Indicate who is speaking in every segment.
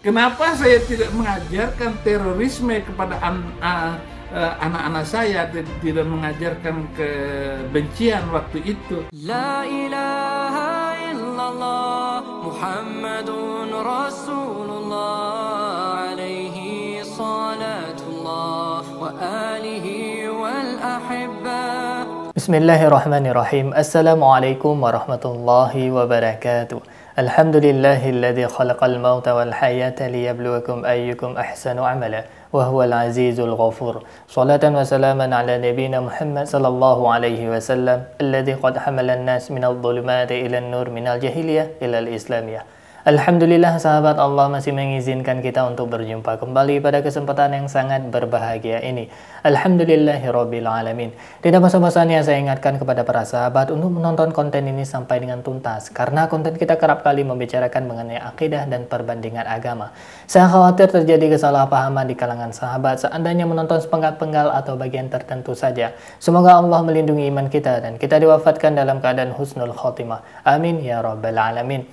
Speaker 1: Kenapa saya tidak mengajarkan terorisme kepada anak-anak saya, tidak mengajarkan kebencian waktu itu?
Speaker 2: La ilaha illallah Muhammadun Rasulullah alaihi salatullah wa alihi wal ahibba.
Speaker 3: Bismillahirrahmanirrahim. Assalamualaikum warahmatullahi wabarakatuh. Alhamdulillahilladzi khalaqal mauta wal hayata liyabluwakum ayyukum ahsanu amala wa huwal azizul ghafur. Salatan wa salaman ala nabiyyina Muhammad sallallahu alaihi wasallam alladzi qad hamala an-nas minadh dhulumati ila an-nur minal jahiliyah ila al-islamiyah. Alhamdulillah sahabat, Allah masih mengizinkan kita untuk berjumpa kembali pada kesempatan yang sangat berbahagia ini. Alhamdulillahirabbil alamin. Tidak bosan-bosannya saya ingatkan kepada para sahabat untuk menonton konten ini sampai dengan tuntas, karena konten kita kerap kali membicarakan mengenai akidah dan perbandingan agama. Saya khawatir terjadi kesalahpahaman di kalangan sahabat seandainya menonton sepenggal-penggal atau bagian tertentu saja. Semoga Allah melindungi iman kita dan kita diwafatkan dalam keadaan husnul khotimah. Amin ya rabbal alamin.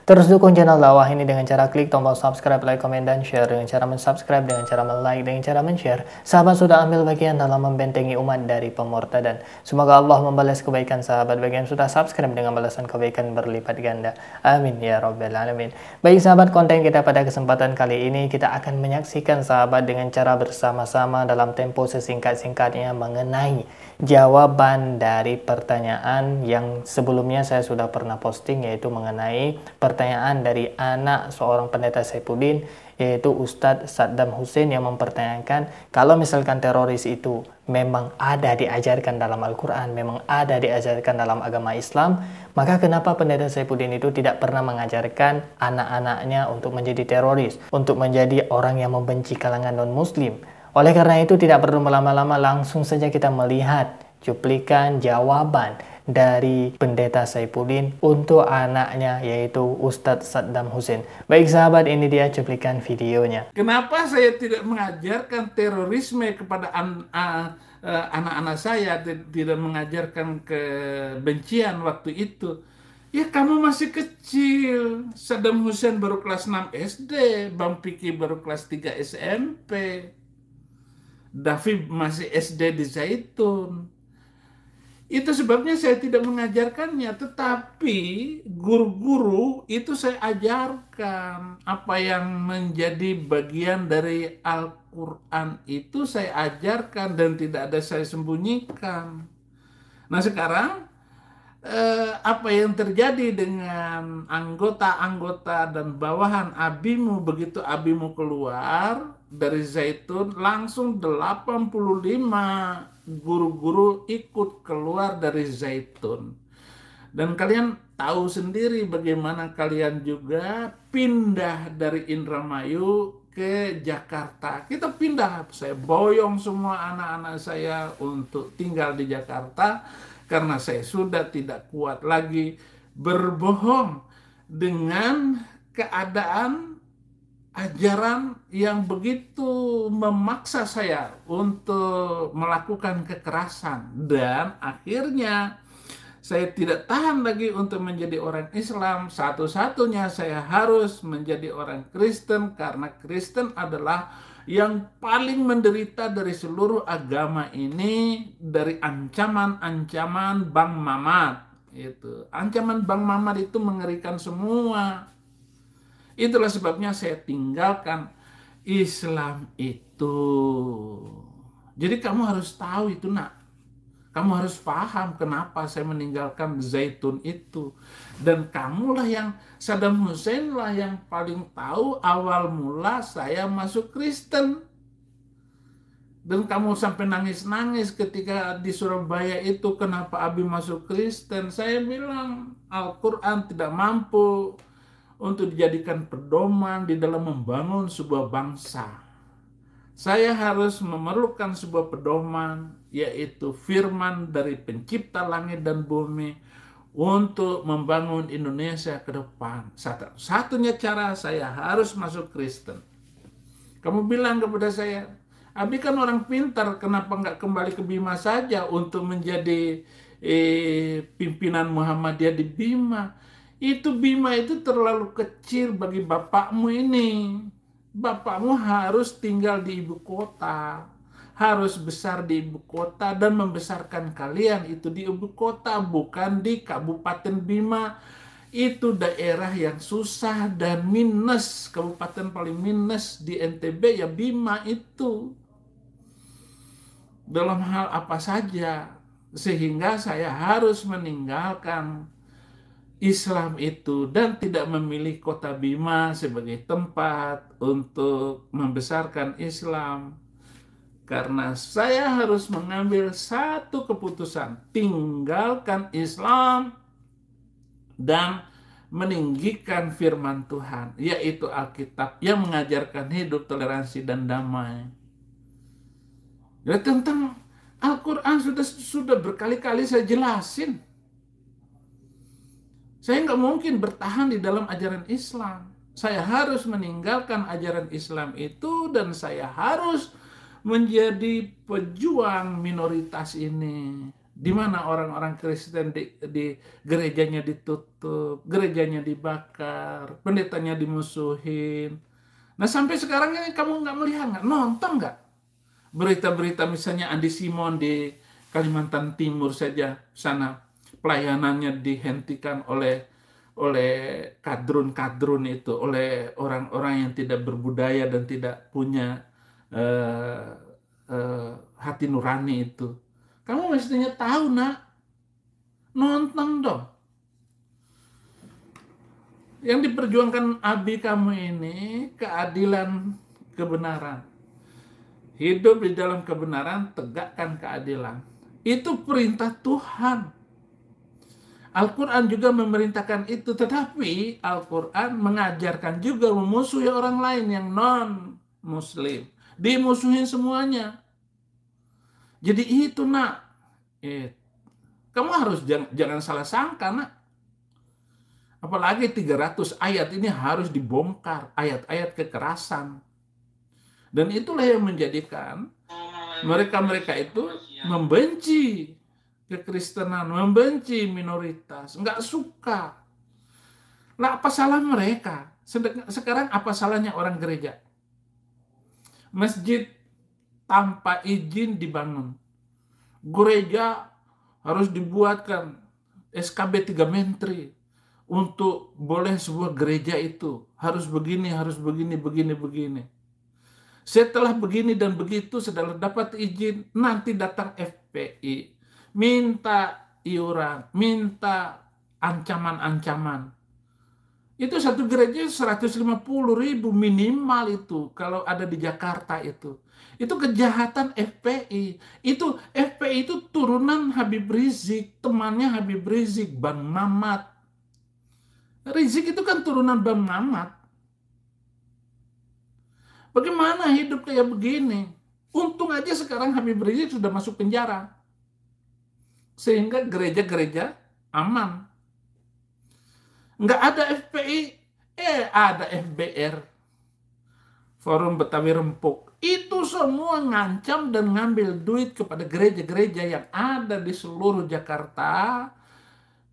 Speaker 3: Terus dukung channel dakwah ini dengan cara klik tombol subscribe, like, komen, dan share. Dengan cara mensubscribe, dengan cara like, dengan cara men-share, sahabat sudah ambil bagian dalam membentengi umat dari pemurtadan. Semoga Allah membalas kebaikan sahabat bagi yang sudah subscribe dengan balasan kebaikan berlipat ganda. Amin ya rabbal alamin. Baik sahabat, konten kita pada kesempatan kali ini kita akan menyaksikan sahabat dengan cara bersama-sama dalam tempo sesingkat-singkatnya mengenai jawaban dari pertanyaan yang sebelumnya saya sudah pernah posting, yaitu mengenai pertanyaan dari anak seorang pendeta Saifuddin, yaitu Ustadz Saddam Hussein, yang mempertanyakan kalau misalkan teroris itu memang ada diajarkan dalam Al-Quran, memang ada diajarkan dalam agama Islam, maka kenapa pendeta Saifuddin itu tidak pernah mengajarkan anak-anaknya untuk menjadi teroris, untuk menjadi orang yang membenci kalangan non-muslim? Oleh karena itu tidak perlu melama-lama, langsung saja kita melihat cuplikan jawaban dari pendeta Saifuddin untuk anaknya, yaitu Ustadz Saddam Hussein. Baik sahabat, ini dia cuplikan videonya.
Speaker 1: Kenapa saya tidak mengajarkan terorisme kepada anak-anak saya, tidak mengajarkan kebencian waktu itu? Ya, kamu masih kecil. Saddam Hussein baru kelas 6 SD, Bang Piki baru kelas 3 SMP. David masih SD di Zaitun. Itu sebabnya saya tidak mengajarkannya, tetapi guru-guru itu saya ajarkan. Apa yang menjadi bagian dari Al-Quran itu saya ajarkan dan tidak ada saya sembunyikan. Nah sekarang, apa yang terjadi dengan anggota-anggota dan bawahan Abimu, begitu Abimu keluar dari Zaitun, langsung 85 guru-guru ikut keluar dari Zaitun. Dan kalian tahu sendiri bagaimana kalian juga pindah dari Indramayu ke Jakarta. Kita pindah, saya boyong semua anak-anak saya untuk tinggal di Jakarta, karena saya sudah tidak kuat lagi berbohong dengan keadaan ajaran yang begitu memaksa saya untuk melakukan kekerasan. Dan akhirnya saya tidak tahan lagi untuk menjadi orang Islam. Satu-satunya saya harus menjadi orang Kristen, karena Kristen adalah yang paling menderita dari seluruh agama ini, dari ancaman-ancaman Bang Mamat. Itu ancaman Bang Mamat itu mengerikan semua. Itulah sebabnya saya tinggalkan Islam itu. Jadi kamu harus tahu itu, nak. Kamu harus paham kenapa saya meninggalkan Zaitun itu. Dan kamulah yang, Saddam Hussein lah yang paling tahu awal mula saya masuk Kristen. Dan kamu sampai nangis-nangis ketika di Surabaya itu, kenapa Abi masuk Kristen? Saya bilang Al-Quran tidak mampu untuk dijadikan pedoman di dalam membangun sebuah bangsa. Saya harus memerlukan sebuah pedoman, yaitu firman dari pencipta langit dan bumi, untuk membangun Indonesia ke depan. Satu-satunya cara saya harus masuk Kristen. Kamu bilang kepada saya, Abi kan orang pintar, kenapa nggak kembali ke Bima saja untuk menjadi pimpinan Muhammadiyah di Bima? Itu Bima itu terlalu kecil bagi bapakmu ini. bapakmu harus tinggal di ibu kota, harus besar di ibu kota dan membesarkan kalian itu di ibu kota, bukan di Kabupaten Bima. Itu daerah yang susah dan minus, kabupaten paling minus di NTB ya Bima itu. Dalam hal apa saja, sehingga saya harus meninggalkan Islam itu dan tidak memilih kota Bima sebagai tempat untuk membesarkan Islam. Karena saya harus mengambil satu keputusan, tinggalkan Islam dan meninggikan firman Tuhan, yaitu Alkitab yang mengajarkan hidup, toleransi, dan damai. Ya, tentang Al-Quran sudah berkali-kali saya jelasin. Saya nggak mungkin bertahan di dalam ajaran Islam. Saya harus meninggalkan ajaran Islam itu dan saya harus menjadi pejuang minoritas ini. Di mana orang-orang Kristen di gerejanya ditutup, gerejanya dibakar, pendetanya dimusuhin. Nah sampai sekarang ini kamu nggak melihat, nggak nonton nggak? Berita-berita misalnya Andi Simon di Kalimantan Timur saja sana. Pelayanannya dihentikan oleh kadrun-kadrun itu, oleh orang-orang yang tidak berbudaya dan tidak punya hati nurani itu. Kamu mestinya tahu, nak. Nonton dong. Yang diperjuangkan Abi kamu ini keadilan, kebenaran. Hidup di dalam kebenaran, tegakkan keadilan. Itu perintah Tuhan. Al-Quran juga memerintahkan itu, tetapi Al-Quran mengajarkan juga memusuhi orang lain yang non-muslim. Dimusuhin semuanya. Jadi itu, nak. Kamu harus jangan salah sangka, nak. Apalagi 300 ayat ini harus dibongkar, ayat-ayat kekerasan. Dan itulah yang menjadikan mereka-mereka itu membenci kekristenan, membenci minoritas, nggak suka. Nah, apa salah mereka? Sekarang apa salahnya orang gereja? Masjid tanpa izin dibangun. Gereja harus dibuatkan SKB 3 menteri untuk boleh sebuah gereja itu. Harus begini, harus begini, begini. Setelah begini dan begitu, setelah dapat izin, nanti datang FPI. Minta iuran, minta ancaman-ancaman. Itu satu gereja 150.000 minimal itu kalau ada di Jakarta itu. Itu kejahatan FPI. Itu FPI itu turunan Habib Rizik, temannya Habib Rizik, Bang Mamat. Rizik itu kan turunan Bang Mamat. Bagaimana hidup kayak begini? Untung aja sekarang Habib Rizik sudah masuk penjara. Sehingga gereja-gereja aman. Nggak ada FPI, ada FBR. Forum Betawi Rempuk. Itu semua ngancam dan ngambil duit kepada gereja-gereja yang ada di seluruh Jakarta,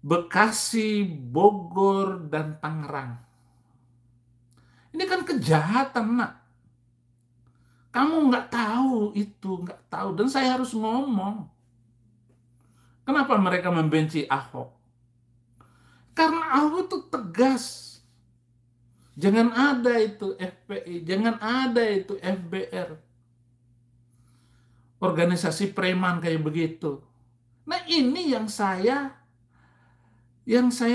Speaker 1: Bekasi, Bogor, dan Tangerang. Ini kan kejahatan, nak. Kamu nggak tahu itu, nggak tahu. Dan saya harus ngomong. Kenapa mereka membenci Ahok? Karena Ahok itu tegas. Jangan ada itu FPI, jangan ada itu FBR. Organisasi preman kayak begitu. Nah ini yang saya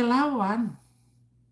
Speaker 1: lawan.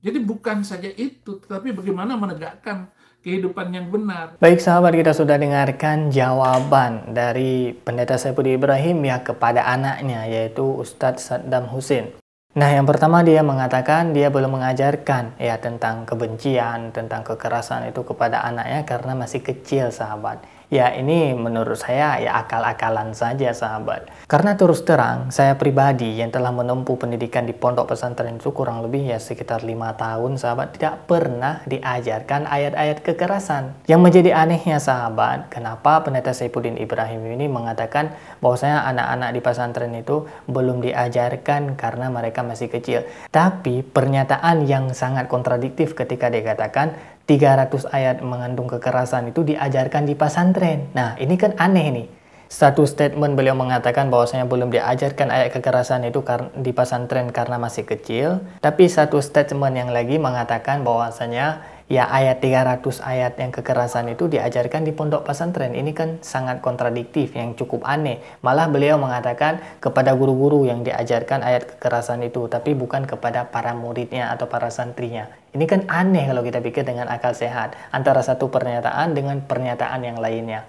Speaker 1: Jadi bukan saja itu, tetapi bagaimana menegakkan kehidupan yang benar.
Speaker 3: Baik sahabat, kita sudah dengarkan jawaban dari Pendeta Saifuddin Ibrahim ya kepada anaknya, yaitu Ustadz Saddam Hussein. Nah, yang pertama dia mengatakan dia belum mengajarkan ya tentang kebencian, tentang kekerasan itu kepada anaknya karena masih kecil, sahabat. Ya, ini menurut saya ya akal-akalan saja, sahabat. Karena terus terang, saya pribadi yang telah menempuh pendidikan di pondok pesantren itu kurang lebih ya sekitar 5 tahun, sahabat, tidak pernah diajarkan ayat-ayat kekerasan. Yang menjadi anehnya, sahabat, kenapa Pendeta Saifuddin Ibrahim ini mengatakan bahwasanya anak-anak di pesantren itu belum diajarkan karena mereka masih kecil. Tapi pernyataan yang sangat kontradiktif ketika dikatakan 300 ayat mengandung kekerasan itu diajarkan di pesantren. Nah, ini kan aneh nih. Satu statement beliau mengatakan bahwasanya belum diajarkan ayat kekerasan itu di pesantren karena masih kecil. Tapi satu statement yang lagi mengatakan bahwasanya ya ayat 300 ayat yang kekerasan itu diajarkan di pondok pesantren. Ini kan sangat kontradiktif, yang cukup aneh. Malah beliau mengatakan kepada guru-guru yang diajarkan ayat kekerasan itu, tapi bukan kepada para muridnya atau para santrinya. Ini kan aneh kalau kita pikir dengan akal sehat, antara satu pernyataan dengan pernyataan yang lainnya.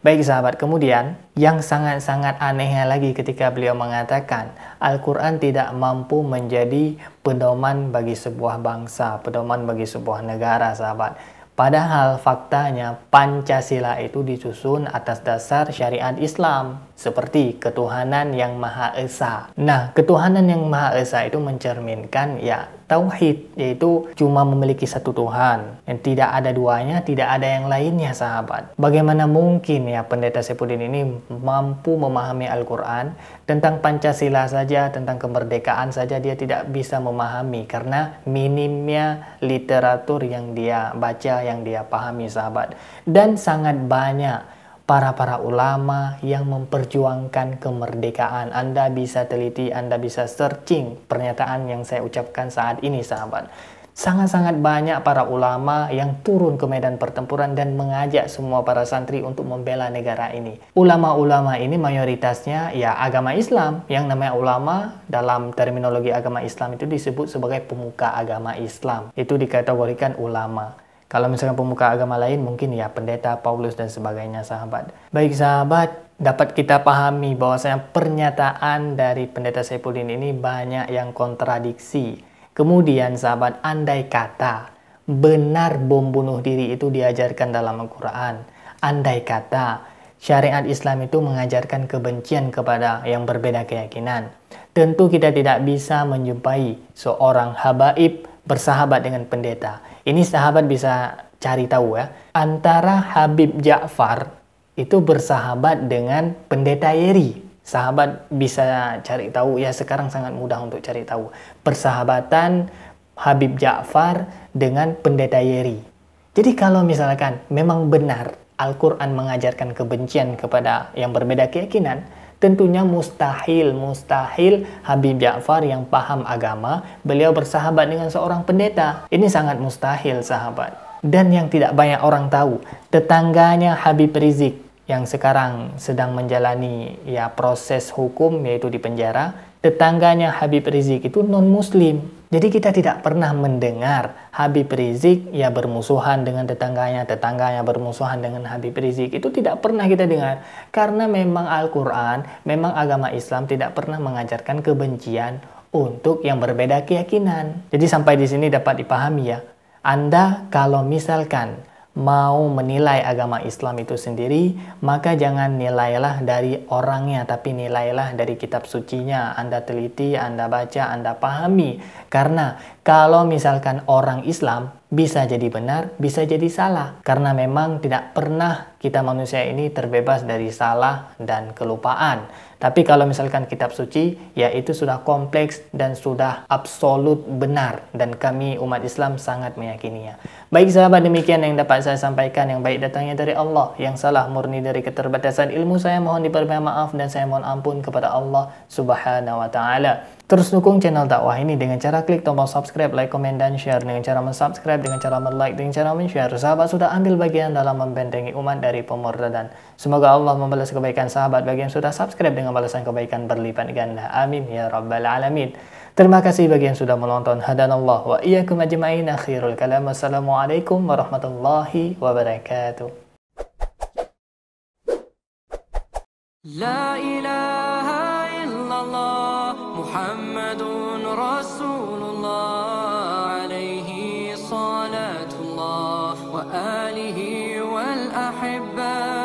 Speaker 3: Baik sahabat, kemudian yang sangat-sangat anehnya lagi ketika beliau mengatakan Al-Quran tidak mampu menjadi pedoman bagi sebuah bangsa, pedoman bagi sebuah negara sahabat. Padahal faktanya Pancasila itu disusun atas dasar syariat Islam seperti ketuhanan yang Maha Esa. Nah, ketuhanan yang Maha Esa itu mencerminkan ya tauhid, yaitu cuma memiliki satu Tuhan yang tidak ada duanya, tidak ada yang lainnya sahabat. Bagaimana mungkin ya Pendeta Saifuddin ini mampu memahami Al-Quran tentang Pancasila saja, tentang kemerdekaan saja dia tidak bisa memahami karena minimnya literatur yang dia baca, yang dia pahami sahabat. Dan sangat banyak para ulama yang memperjuangkan kemerdekaan. Anda bisa teliti, Anda bisa searching pernyataan yang saya ucapkan saat ini sahabat. Sangat-sangat banyak para ulama yang turun ke medan pertempuran dan mengajak semua para santri untuk membela negara ini. Ulama-ulama ini mayoritasnya ya agama Islam. Yang namanya ulama dalam terminologi agama Islam itu disebut sebagai pemuka agama Islam. Itu dikategorikan ulama. Kalau misalkan pemuka agama lain mungkin ya pendeta, Paulus dan sebagainya sahabat. Baik sahabat, dapat kita pahami bahwasanya pernyataan dari Pendeta Saifuddin ini banyak yang kontradiksi. Kemudian sahabat, andai kata benar bom bunuh diri itu diajarkan dalam Al-Quran, andai kata syariat Islam itu mengajarkan kebencian kepada yang berbeda keyakinan, tentu kita tidak bisa menjumpai seorang habaib bersahabat dengan pendeta. Ini sahabat bisa cari tahu ya, antara Habib Ja'far itu bersahabat dengan pendeta Yeri. Sahabat bisa cari tahu ya, sekarang sangat mudah untuk cari tahu persahabatan Habib Ja'far dengan pendeta Yeri. Jadi kalau misalkan memang benar Al-Quran mengajarkan kebencian kepada yang berbeda keyakinan, tentunya mustahil Habib Ja'far yang paham agama, beliau bersahabat dengan seorang pendeta. Ini sangat mustahil sahabat. Dan yang tidak banyak orang tahu, tetangganya Habib Rizik yang sekarang sedang menjalani ya proses hukum yaitu di penjara, tetangganya Habib Rizik itu non-muslim. Jadi kita tidak pernah mendengar Habib Rizik ya bermusuhan dengan tetangganya bermusuhan dengan Habib Rizik. Itu tidak pernah kita dengar. Karena memang Al-Quran, memang agama Islam tidak pernah mengajarkan kebencian untuk yang berbeda keyakinan. Jadi sampai di sini dapat dipahami ya. Anda kalau misalkan mau menilai agama Islam itu sendiri, maka jangan nilailah dari orangnya, tapi nilailah dari kitab sucinya. Anda teliti, Anda baca, Anda pahami. Karena kalau misalkan orang Islam bisa jadi benar, bisa jadi salah. Karena memang tidak pernah kita manusia ini terbebas dari salah dan kelupaan. Tapi kalau misalkan kitab suci, ya itu sudah kompleks dan sudah absolut benar. Dan kami umat Islam sangat meyakininya. Baik sahabat, demikian yang dapat saya sampaikan. Yang baik datangnya dari Allah, yang salah murni dari keterbatasan ilmu saya. Mohon diberi maaf dan saya mohon ampun kepada Allah Subhanahu wa Ta'ala. Terus dukung channel dakwah ini dengan cara klik tombol subscribe, like, komen, dan share. Dengan cara mensubscribe, dengan cara like, dengan cara men-share. Sahabat sudah ambil bagian dalam membentengi umat dari pemurtadan. Semoga Allah membalas kebaikan sahabat bagi yang sudah subscribe dengan balasan kebaikan berlipat ganda. Amin ya rabbal alamin. Terima kasih bagi yang sudah menonton. Hadanallah wa iyyakum ajma'in. Akhirul kalam. Wassalamualaikum warahmatullahi wabarakatuh.
Speaker 2: La ilaha illallah Muhammadun Rasulullah alaihi salatullah wa alihi wal ahibba